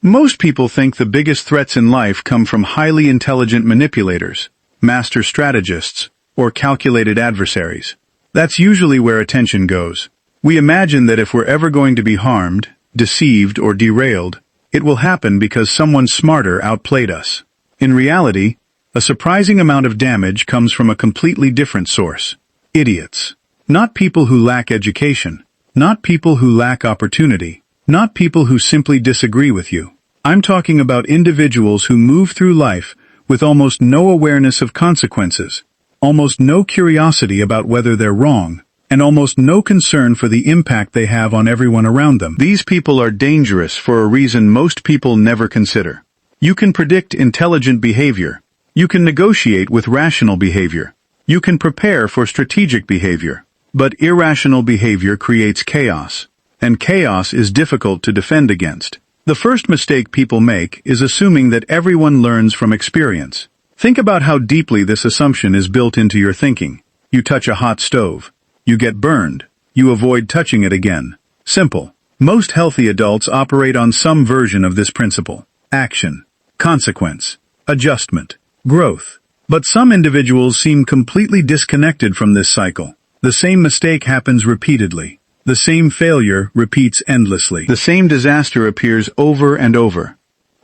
Most people think the biggest threats in life come from highly intelligent manipulators, master strategists, or calculated adversaries. That's usually where attention goes. We imagine that if we're ever going to be harmed, deceived, or derailed, it will happen because someone smarter outplayed us. In reality, a surprising amount of damage comes from a completely different source. Idiots. Not people who lack education. Not people who lack opportunity. Not people who simply disagree with you. I'm talking about individuals who move through life with almost no awareness of consequences, almost no curiosity about whether they're wrong, and almost no concern for the impact they have on everyone around them. These people are dangerous for a reason most people never consider. You can predict intelligent behavior. You can negotiate with rational behavior. You can prepare for strategic behavior. But irrational behavior creates chaos, and chaos is difficult to defend against. The first mistake people make is assuming that everyone learns from experience. Think about how deeply this assumption is built into your thinking. You touch a hot stove. You get burned. You avoid touching it again. Simple. Most healthy adults operate on some version of this principle. Action, consequence, adjustment, growth. But some individuals seem completely disconnected from this cycle. The same mistake happens repeatedly. The same failure repeats endlessly. The same disaster appears over and over.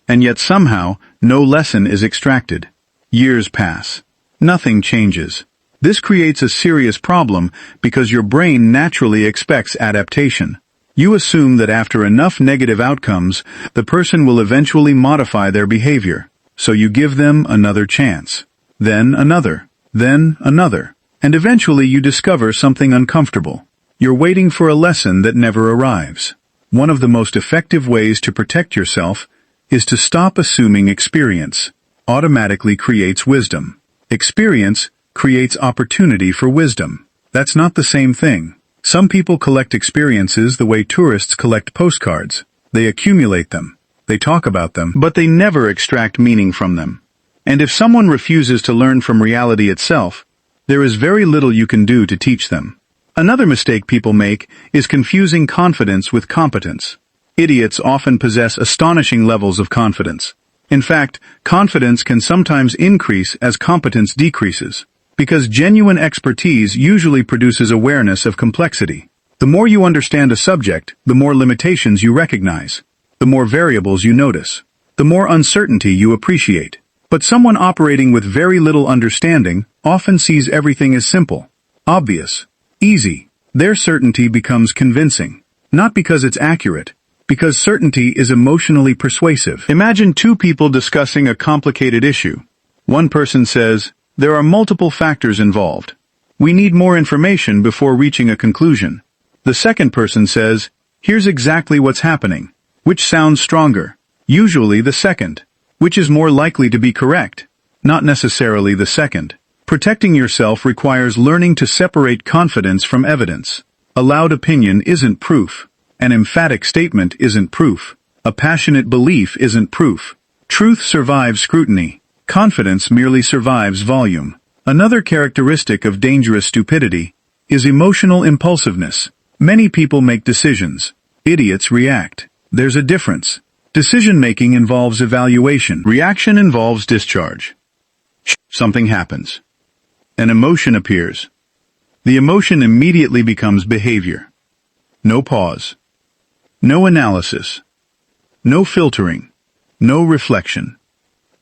And yet somehow, no lesson is extracted. Years pass. Nothing changes. This creates a serious problem because your brain naturally expects adaptation. You assume that after enough negative outcomes, the person will eventually modify their behavior. So you give them another chance. Then another. Then another. And eventually you discover something uncomfortable. You're waiting for a lesson that never arrives. One of the most effective ways to protect yourself is to stop assuming experience automatically creates wisdom. Experience creates opportunity for wisdom. That's not the same thing. Some people collect experiences the way tourists collect postcards. They accumulate them. They talk about them, but they never extract meaning from them. And if someone refuses to learn from reality itself, there is very little you can do to teach them. Another mistake people make is confusing confidence with competence. Idiots often possess astonishing levels of confidence. In fact, confidence can sometimes increase as competence decreases, because genuine expertise usually produces awareness of complexity. The more you understand a subject, the more limitations you recognize, the more variables you notice, the more uncertainty you appreciate. But someone operating with very little understanding often sees everything as simple, obvious, easy. Their certainty becomes convincing, not because it's accurate, because certainty is emotionally persuasive. Imagine two people discussing a complicated issue. One person says, "There are multiple factors involved. We need more information before reaching a conclusion." The second person says, "Here's exactly what's happening." Which sounds stronger? Usually the second. Which is more likely to be correct? Not necessarily the second. Protecting yourself requires learning to separate confidence from evidence. A loud opinion isn't proof. An emphatic statement isn't proof. A passionate belief isn't proof. Truth survives scrutiny. Confidence merely survives volume. Another characteristic of dangerous stupidity is emotional impulsiveness. Many people make decisions. Idiots react. There's a difference. Decision-making involves evaluation. Reaction involves discharge. Something happens. An emotion appears. The emotion immediately becomes behavior. No pause. No analysis. No filtering. No reflection.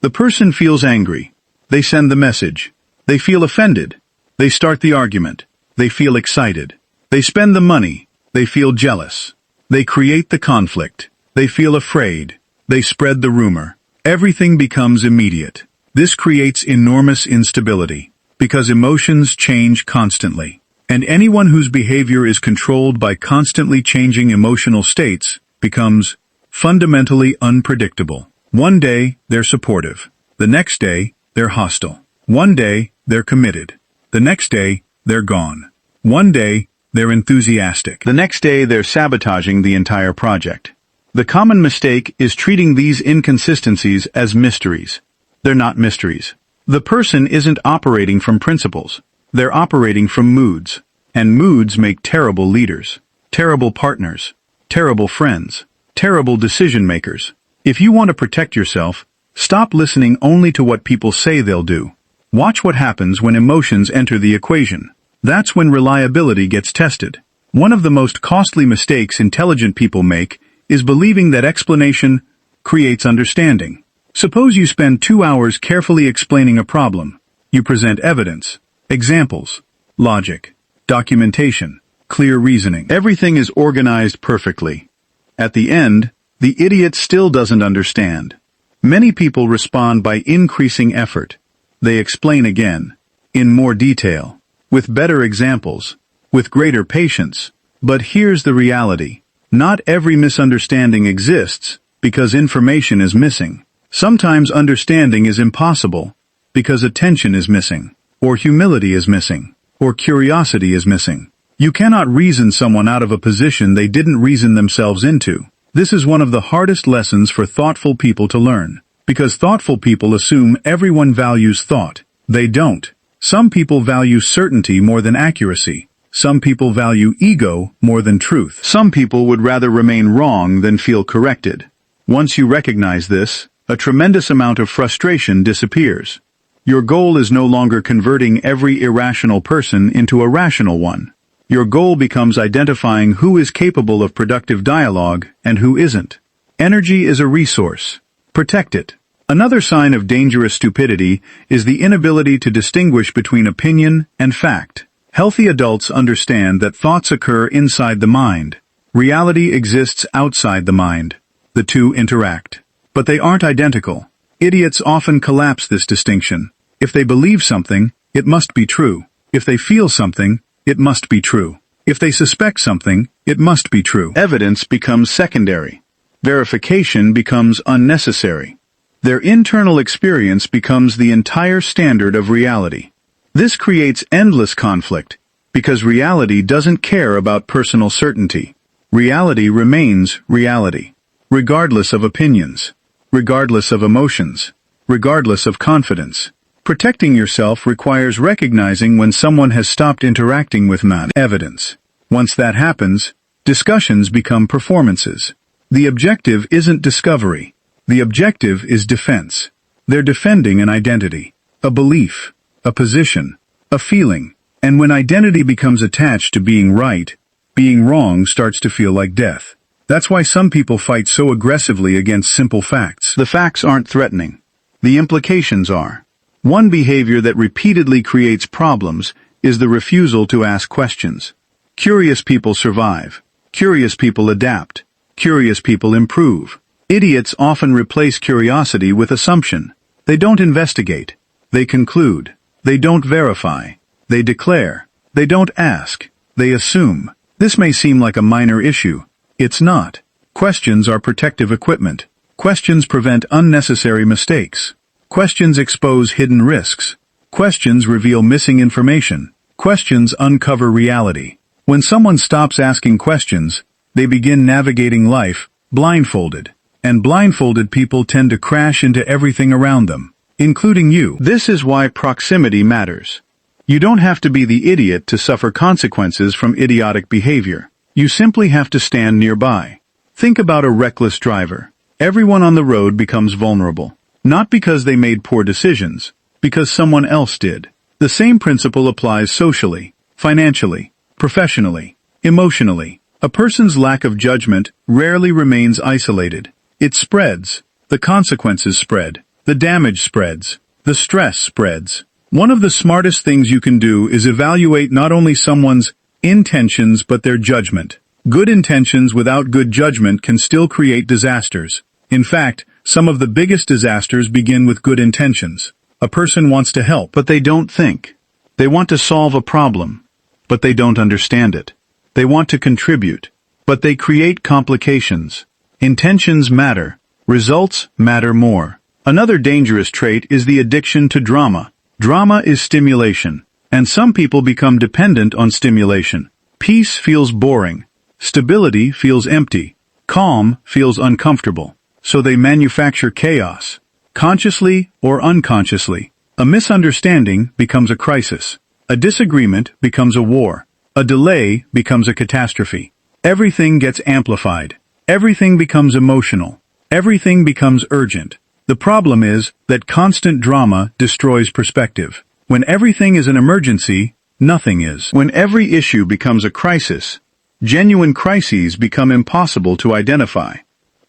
The person feels angry. They send the message. They feel offended. They start the argument. They feel excited. They spend the money. They feel jealous. They create the conflict. They feel afraid. They spread the rumor. Everything becomes immediate. This creates enormous instability, because emotions change constantly. And anyone whose behavior is controlled by constantly changing emotional states becomes fundamentally unpredictable. One day, they're supportive. The next day, they're hostile. One day, they're committed. The next day, they're gone. One day, they're enthusiastic. The next day, they're sabotaging the entire project. The common mistake is treating these inconsistencies as mysteries. They're not mysteries. The person isn't operating from principles. They're operating from moods. And moods make terrible leaders, terrible partners, terrible friends, terrible decision makers. If you want to protect yourself, stop listening only to what people say they'll do. Watch what happens when emotions enter the equation. That's when reliability gets tested. One of the most costly mistakes intelligent people make is believing that explanation creates understanding. Suppose you spend 2 hours carefully explaining a problem. You present evidence, examples, logic, documentation, clear reasoning. Everything is organized perfectly. At the end, the idiot still doesn't understand. Many people respond by increasing effort. They explain again, in more detail, with better examples, with greater patience. But here's the reality. Not every misunderstanding exists because information is missing. Sometimes understanding is impossible because attention is missing, or humility is missing, or curiosity is missing. You cannot reason someone out of a position they didn't reason themselves into. This is one of the hardest lessons for thoughtful people to learn, because thoughtful people assume everyone values thought. They don't. Some people value certainty more than accuracy. Some people value ego more than truth. Some people would rather remain wrong than feel corrected. Once you recognize this, a tremendous amount of frustration disappears. Your goal is no longer converting every irrational person into a rational one. Your goal becomes identifying who is capable of productive dialogue and who isn't. Energy is a resource. Protect it. Another sign of dangerous stupidity is the inability to distinguish between opinion and fact. Healthy adults understand that thoughts occur inside the mind. Reality exists outside the mind. The two interact. But they aren't identical. Idiots often collapse this distinction. If they believe something, it must be true. If they feel something, it must be true. If they suspect something, it must be true. Evidence becomes secondary. Verification becomes unnecessary. Their internal experience becomes the entire standard of reality. This creates endless conflict, because reality doesn't care about personal certainty. Reality remains reality, regardless of opinions, regardless of emotions, regardless of confidence. Protecting yourself requires recognizing when someone has stopped interacting with evidence. Once that happens, discussions become performances. The objective isn't discovery. The objective is defense. They're defending an identity, a belief, a position, a feeling. And when identity becomes attached to being right, being wrong starts to feel like death. That's why some people fight so aggressively against simple facts. The facts aren't threatening. The implications are. One behavior that repeatedly creates problems is the refusal to ask questions. Curious people survive. Curious people adapt. Curious people improve. Idiots often replace curiosity with assumption. They don't investigate. They conclude. They don't verify. They declare. They don't ask. They assume. This may seem like a minor issue. It's not. Questions are protective equipment. Questions prevent unnecessary mistakes. Questions expose hidden risks. Questions reveal missing information. Questions uncover reality. When someone stops asking questions, they begin navigating life blindfolded. And blindfolded people tend to crash into everything around them, including you. This is why proximity matters. You don't have to be the idiot to suffer consequences from idiotic behavior. You simply have to stand nearby. Think about a reckless driver. Everyone on the road becomes vulnerable. Not because they made poor decisions, because someone else did. The same principle applies socially, financially, professionally, emotionally. A person's lack of judgment rarely remains isolated. It spreads. The consequences spread. The damage spreads. The stress spreads. One of the smartest things you can do is evaluate not only someone's intentions but their judgment. Good intentions without good judgment can still create disasters. In fact, some of the biggest disasters begin with good intentions. A person wants to help, but they don't think. They want to solve a problem, but they don't understand it. They want to contribute, but they create complications. Intentions matter. Results matter more. Another dangerous trait is the addiction to drama. Drama is stimulation, and some people become dependent on stimulation. Peace feels boring. Stability feels empty. Calm feels uncomfortable. So they manufacture chaos, consciously or unconsciously. A misunderstanding becomes a crisis. A disagreement becomes a war. A delay becomes a catastrophe. Everything gets amplified. Everything becomes emotional. Everything becomes urgent. The problem is that constant drama destroys perspective. When everything is an emergency, nothing is. When every issue becomes a crisis, genuine crises become impossible to identify.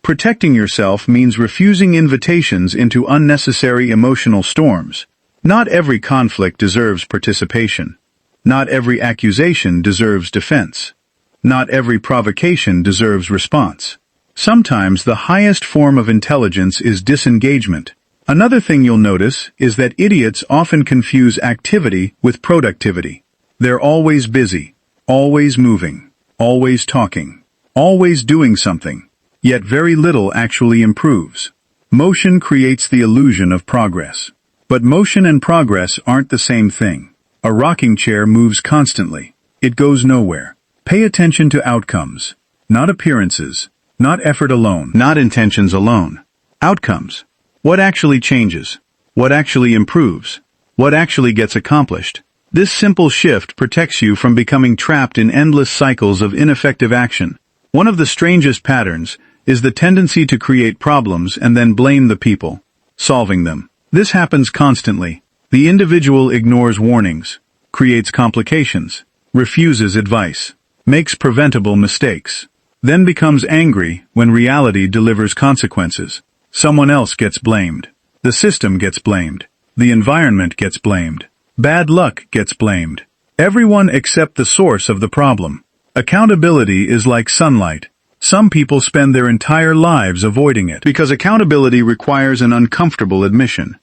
Protecting yourself means refusing invitations into unnecessary emotional storms. Not every conflict deserves participation. Not every accusation deserves defense. Not every provocation deserves response. Sometimes the highest form of intelligence is disengagement. Another thing you'll notice is that idiots often confuse activity with productivity. They're always busy, always moving, always talking, always doing something, yet very little actually improves. Motion creates the illusion of progress. But motion and progress aren't the same thing. A rocking chair moves constantly. It goes nowhere. Pay attention to outcomes, not appearances, not effort alone, not intentions alone. Outcomes. What actually changes? What actually improves? What actually gets accomplished? This simple shift protects you from becoming trapped in endless cycles of ineffective action. One of the strangest patterns is the tendency to create problems and then blame the people solving them. This happens constantly. The individual ignores warnings, creates complications, refuses advice, makes preventable mistakes, then becomes angry when reality delivers consequences. Someone else gets blamed. The system gets blamed. The environment gets blamed. Bad luck gets blamed. Everyone except the source of the problem. Accountability is like sunlight. Some people spend their entire lives avoiding it because accountability requires an uncomfortable admission.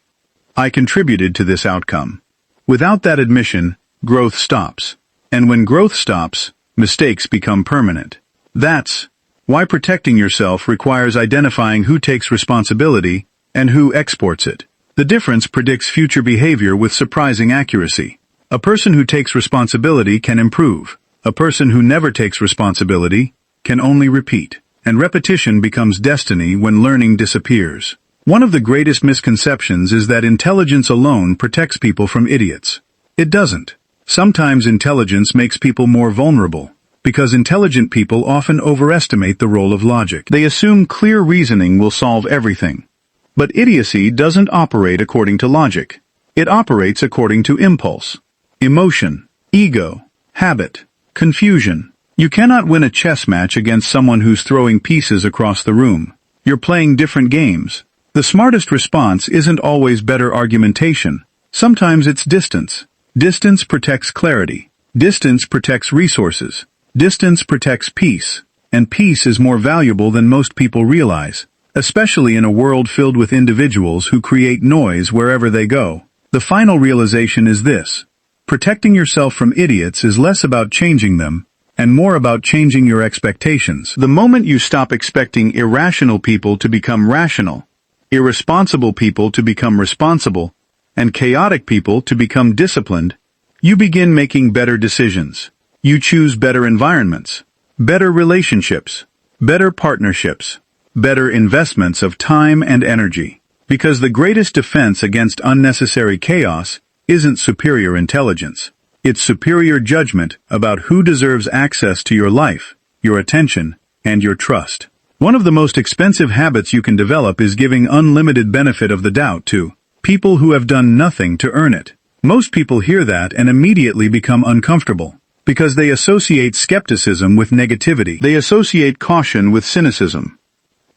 I contributed to this outcome. Without that admission, growth stops. And when growth stops, mistakes become permanent. That's why protecting yourself requires identifying who takes responsibility and who exports it. The difference predicts future behavior with surprising accuracy. A person who takes responsibility can improve. A person who never takes responsibility can only repeat. And repetition becomes destiny when learning disappears. One of the greatest misconceptions is that intelligence alone protects people from idiots. It doesn't. Sometimes intelligence makes people more vulnerable, because intelligent people often overestimate the role of logic. They assume clear reasoning will solve everything. But idiocy doesn't operate according to logic. It operates according to impulse, emotion, ego, habit, confusion. You cannot win a chess match against someone who's throwing pieces across the room. You're playing different games. The smartest response isn't always better argumentation. Sometimes it's distance. Distance protects clarity. Distance protects resources. Distance protects peace. And peace is more valuable than most people realize, especially in a world filled with individuals who create noise wherever they go. The final realization is this: protecting yourself from idiots is less about changing them and more about changing your expectations. The moment you stop expecting irrational people to become rational, irresponsible people to become responsible, and chaotic people to become disciplined, you begin making better decisions. You choose better environments, better relationships, better partnerships, better investments of time and energy. Because the greatest defense against unnecessary chaos isn't superior intelligence. It's superior judgment about who deserves access to your life, your attention, and your trust. One of the most expensive habits you can develop is giving unlimited benefit of the doubt to people who have done nothing to earn it. Most people hear that and immediately become uncomfortable, because they associate skepticism with negativity. They associate caution with cynicism.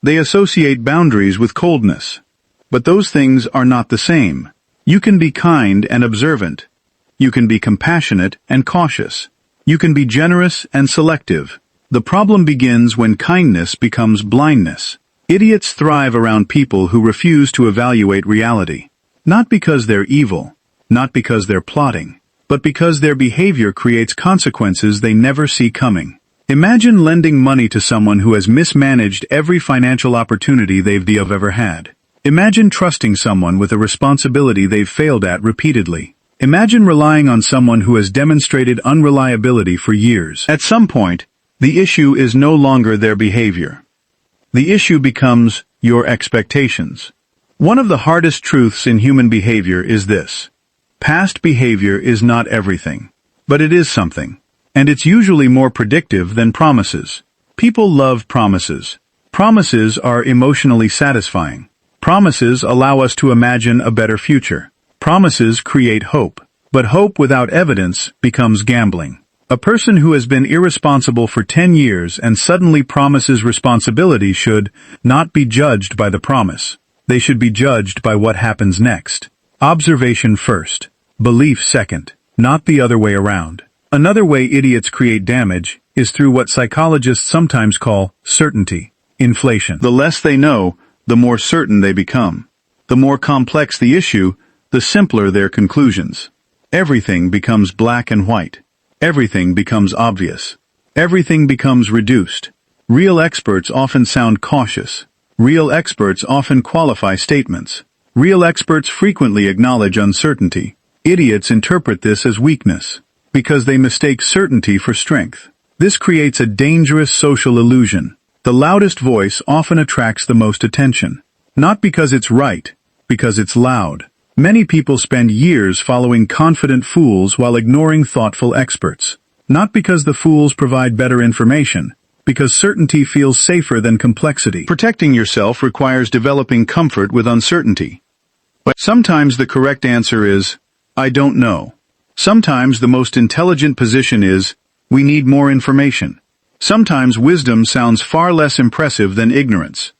They associate boundaries with coldness. But those things are not the same. You can be kind and observant. You can be compassionate and cautious. You can be generous and selective. The problem begins when kindness becomes blindness. Idiots thrive around people who refuse to evaluate reality. Not because they're evil, not because they're plotting, but because their behavior creates consequences they never see coming. Imagine lending money to someone who has mismanaged every financial opportunity they've ever had. Imagine trusting someone with a responsibility they've failed at repeatedly. Imagine relying on someone who has demonstrated unreliability for years. At some point, the issue is no longer their behavior. The issue becomes your expectations. One of the hardest truths in human behavior is this: past behavior is not everything, but it is something. And it's usually more predictive than promises. People love promises. Promises are emotionally satisfying. Promises allow us to imagine a better future. Promises create hope. But hope without evidence becomes gambling. A person who has been irresponsible for 10 years and suddenly promises responsibility should not be judged by the promise. They should be judged by what happens next. Observation first. Belief second. Not the other way around. Another way idiots create damage is through what psychologists sometimes call certainty. Inflation. The less they know, the more certain they become. The more complex the issue, the simpler their conclusions. Everything becomes black and white. Everything becomes obvious. Everything becomes reduced. Real experts often sound cautious. Real experts often qualify statements. Real experts frequently acknowledge uncertainty. Idiots interpret this as weakness, because they mistake certainty for strength. This creates a dangerous social illusion. The loudest voice often attracts the most attention. Not because it's right, because it's loud. Many people spend years following confident fools while ignoring thoughtful experts. Not because the fools provide better information, because certainty feels safer than complexity. Protecting yourself requires developing comfort with uncertainty. But sometimes the correct answer is, I don't know. Sometimes the most intelligent position is, we need more information. Sometimes wisdom sounds far less impressive than ignorance.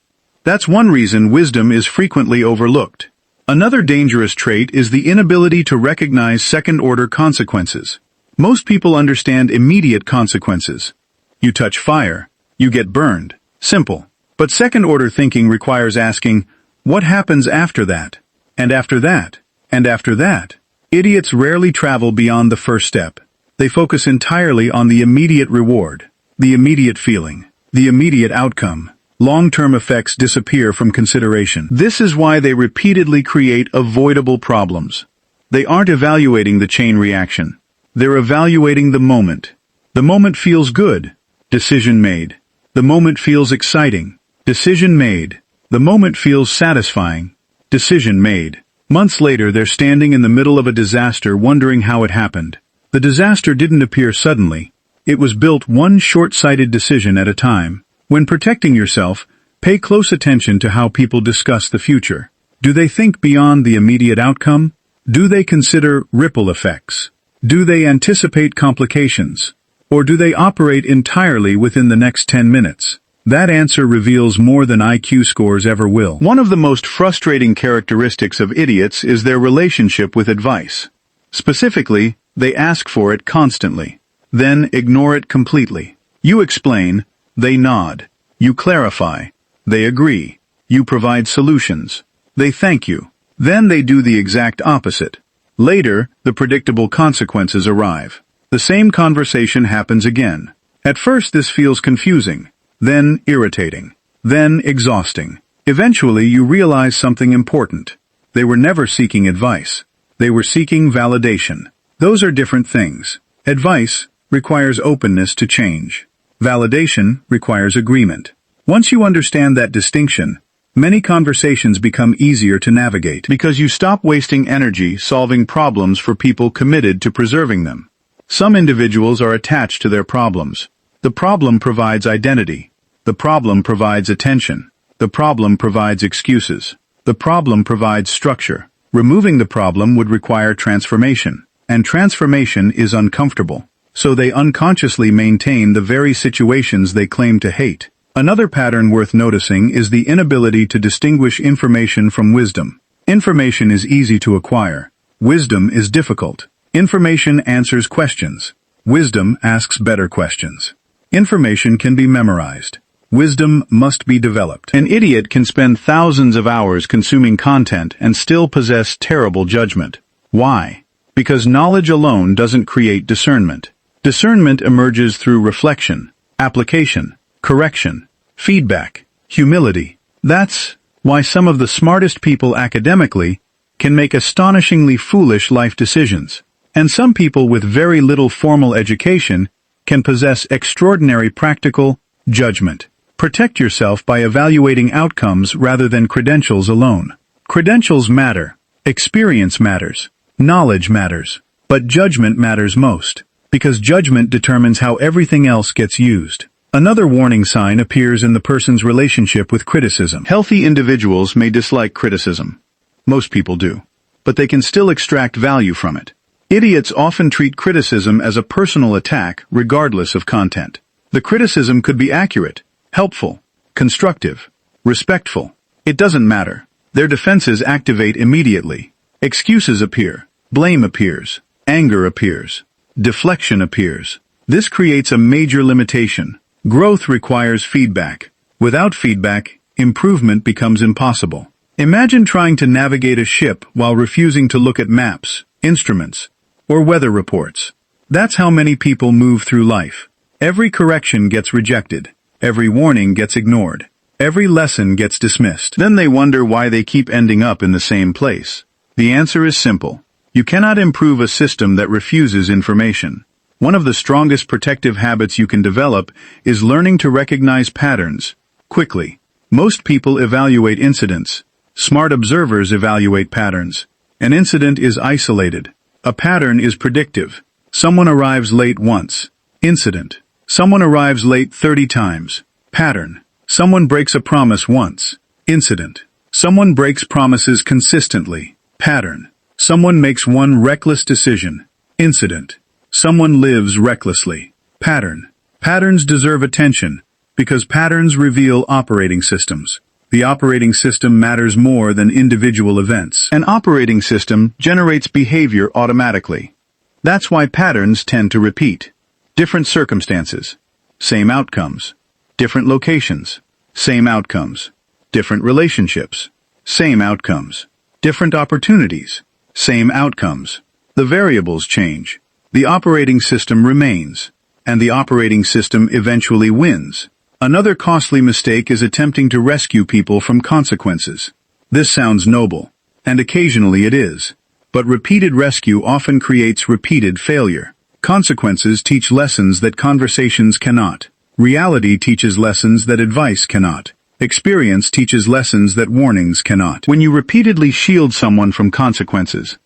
That's one reason wisdom is frequently overlooked. Another dangerous trait is the inability to recognize second-order consequences. Most people understand immediate consequences. You touch fire, you get burned. Simple. But second-order thinking requires asking, what happens after that? And after that? And after that? Idiots rarely travel beyond the first step. They focus entirely on the immediate reward, the immediate feeling, the immediate outcome. Long-term effects disappear from consideration. This is why they repeatedly create avoidable problems. They aren't evaluating the chain reaction. They're evaluating the moment. The moment feels good. Decision made. The moment feels exciting. Decision made. The moment feels satisfying. Decision made. Months later, they're standing in the middle of a disaster wondering how it happened. The disaster didn't appear suddenly. It was built one short-sighted decision at a time. When protecting yourself, pay close attention to how people discuss the future. Do they think beyond the immediate outcome? Do they consider ripple effects? Do they anticipate complications? Or do they operate entirely within the next 10 minutes? That answer reveals more than IQ scores ever will. One of the most frustrating characteristics of idiots is their relationship with advice. Specifically, they ask for it constantly, then ignore it completely. You explain, they nod. You clarify. They agree. You provide solutions. They thank you. Then they do the exact opposite. Later, the predictable consequences arrive. The same conversation happens again. At first this feels confusing, then irritating, then exhausting. Eventually you realize something important. They were never seeking advice. They were seeking validation. Those are different things. Advice requires openness to change. Validation requires agreement. Once you understand that distinction, many conversations become easier to navigate because you stop wasting energy solving problems for people committed to preserving them. Some individuals are attached to their problems. The problem provides identity. The problem provides attention. The problem provides excuses. The problem provides structure. Removing the problem would require transformation, and transformation is uncomfortable. So they unconsciously maintain the very situations they claim to hate. Another pattern worth noticing is the inability to distinguish information from wisdom. Information is easy to acquire. Wisdom is difficult. Information answers questions. Wisdom asks better questions. Information can be memorized. Wisdom must be developed. An idiot can spend thousands of hours consuming content and still possess terrible judgment. Why? Because knowledge alone doesn't create discernment. Discernment emerges through reflection, application, correction, feedback, humility. That's why some of the smartest people academically can make astonishingly foolish life decisions, and some people with very little formal education can possess extraordinary practical judgment. Protect yourself by evaluating outcomes rather than credentials alone. Credentials matter, experience matters, knowledge matters, but judgment matters most, because judgment determines how everything else gets used. Another warning sign appears in the person's relationship with criticism. Healthy individuals may dislike criticism. Most people do. But they can still extract value from it. Idiots often treat criticism as a personal attack regardless of content. The criticism could be accurate, helpful, constructive, respectful. It doesn't matter. Their defenses activate immediately. Excuses appear. Blame appears. Anger appears. Deflection appears. This creates a major limitation. Growth requires feedback. Without feedback, improvement becomes impossible. Imagine trying to navigate a ship while refusing to look at maps, instruments, or weather reports. That's how many people move through life. Every correction gets rejected. Every warning gets ignored. Every lesson gets dismissed. Then they wonder why they keep ending up in the same place. The answer is simple. You cannot improve a system that refuses information. One of the strongest protective habits you can develop is learning to recognize patterns quickly. Most people evaluate incidents. Smart observers evaluate patterns. An incident is isolated. A pattern is predictive. Someone arrives late once. Incident. Someone arrives late 30 times. Pattern. Someone breaks a promise once. Incident. Someone breaks promises consistently. Pattern. Someone makes one reckless decision. Incident. Someone lives recklessly. Pattern. Patterns deserve attention because patterns reveal operating systems. The operating system matters more than individual events. An operating system generates behavior automatically. That's why patterns tend to repeat. Different circumstances, same outcomes. Different locations, same outcomes. Different relationships, same outcomes. Different opportunities, same outcomes. The variables change. The operating system remains, and the operating system eventually wins. Another costly mistake is attempting to rescue people from consequences. This sounds noble, and occasionally it is, but repeated rescue often creates repeated failure. Consequences teach lessons that conversations cannot. Reality teaches lessons that advice cannot. Experience teaches lessons that warnings cannot. When you repeatedly shield someone from consequences,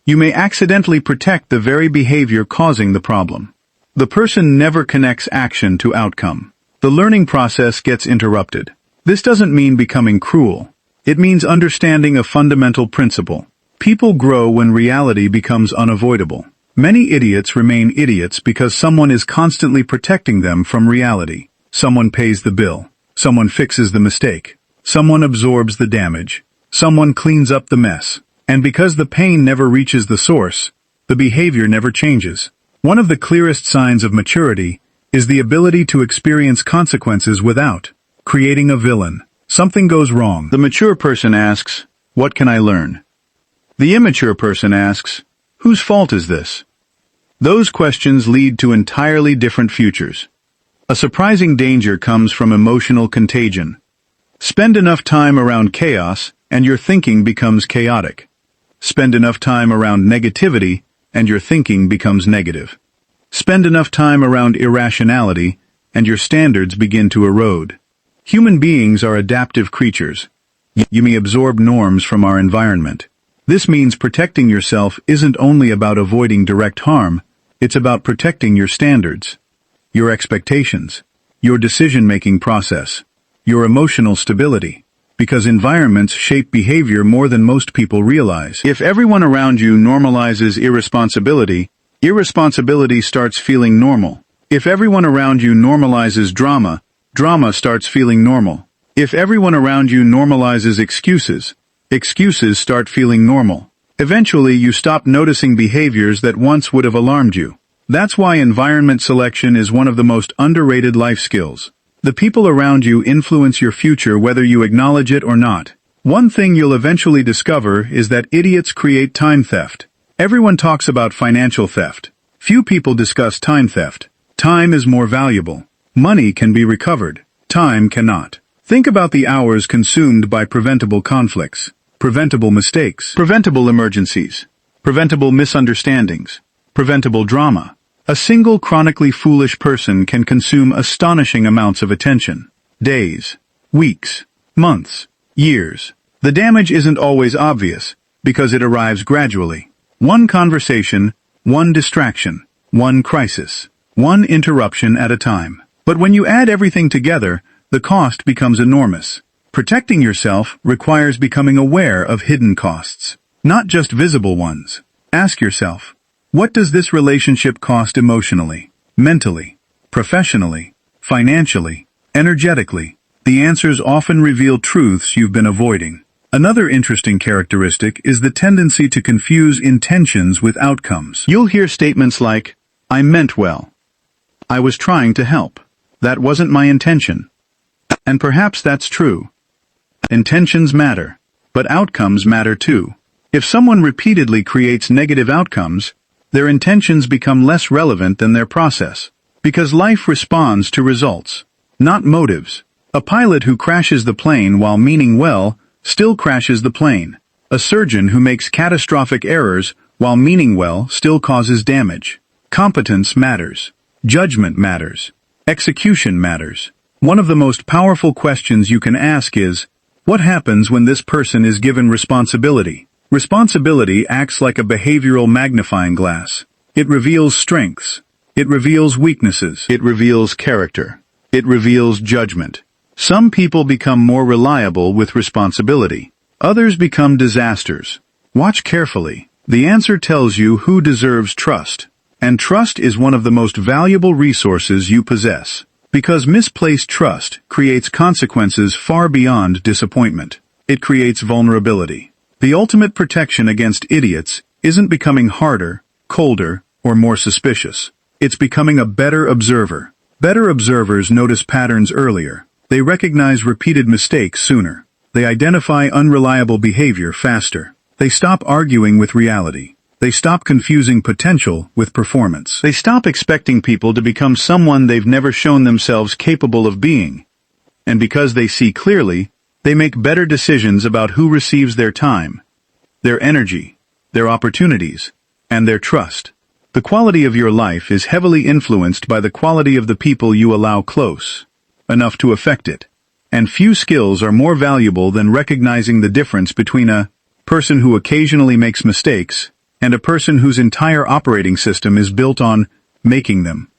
you may accidentally protect the very behavior causing the problem. The person never connects action to outcome. The learning process gets interrupted. This doesn't mean becoming cruel. It means understanding a fundamental principle. People grow when reality becomes unavoidable. Many idiots remain idiots because someone is constantly protecting them from reality. Someone pays the bill. Someone fixes the mistake. Someone absorbs the damage. Someone cleans up the mess. And because the pain never reaches the source, the behavior never changes. One of the clearest signs of maturity is the ability to experience consequences without creating a villain. Something goes wrong. The mature person asks, "What can I learn?" The immature person asks, "Whose fault is this?" Those questions lead to entirely different futures. A surprising danger comes from emotional contagion. Spend enough time around chaos, and your thinking becomes chaotic. Spend enough time around negativity, and your thinking becomes negative. Spend enough time around irrationality, and your standards begin to erode. Human beings are adaptive creatures. You may absorb norms from our environment. This means protecting yourself isn't only about avoiding direct harm, it's about protecting your standards, your expectations, your decision-making process, your emotional stability. Because environments shape behavior more than most people realize. If everyone around you normalizes irresponsibility, irresponsibility starts feeling normal. If everyone around you normalizes drama, drama starts feeling normal. If everyone around you normalizes excuses, excuses start feeling normal. Eventually, you stop noticing behaviors that once would have alarmed you. That's why environment selection is one of the most underrated life skills. The people around you influence your future whether you acknowledge it or not. One thing you'll eventually discover is that idiots create time theft. Everyone talks about financial theft. Few people discuss time theft. Time is more valuable. Money can be recovered. Time cannot. Think about the hours consumed by preventable conflicts, preventable mistakes, preventable emergencies, preventable misunderstandings, preventable drama. A single chronically foolish person can consume astonishing amounts of attention. Days, weeks, months, years. The damage isn't always obvious, because it arrives gradually. One conversation, one distraction, one crisis, one interruption at a time. But when you add everything together, the cost becomes enormous. Protecting yourself requires becoming aware of hidden costs, not just visible ones. Ask yourself, what does this relationship cost emotionally, mentally, professionally, financially, energetically? The answers often reveal truths you've been avoiding. Another interesting characteristic is the tendency to confuse intentions with outcomes. You'll hear statements like, "I meant well. I was trying to help. That wasn't my intention." And perhaps that's true. Intentions matter, but outcomes matter too. If someone repeatedly creates negative outcomes, their intentions become less relevant than their process, because life responds to results, not motives. A pilot who crashes the plane while meaning well still crashes the plane. A surgeon who makes catastrophic errors while meaning well still causes damage. Competence matters. Judgment matters. Execution matters. One of the most powerful questions you can ask is, what happens when this person is given responsibility? Responsibility acts like a behavioral magnifying glass. It reveals strengths. It reveals weaknesses. It reveals character. It reveals judgment. Some people become more reliable with responsibility. Others become disasters. Watch carefully. The answer tells you who deserves trust. And trust is one of the most valuable resources you possess. Because misplaced trust creates consequences far beyond disappointment. It creates vulnerability. The ultimate protection against idiots isn't becoming harder, colder, or more suspicious. It's becoming a better observer. Better observers notice patterns earlier. They recognize repeated mistakes sooner. They identify unreliable behavior faster. They stop arguing with reality. They stop confusing potential with performance. They stop expecting people to become someone they've never shown themselves capable of being. And because they see clearly, they make better decisions about who receives their time, their energy, their opportunities, and their trust. The quality of your life is heavily influenced by the quality of the people you allow close enough to affect it. And few skills are more valuable than recognizing the difference between a person who occasionally makes mistakes and a person whose entire operating system is built on making them.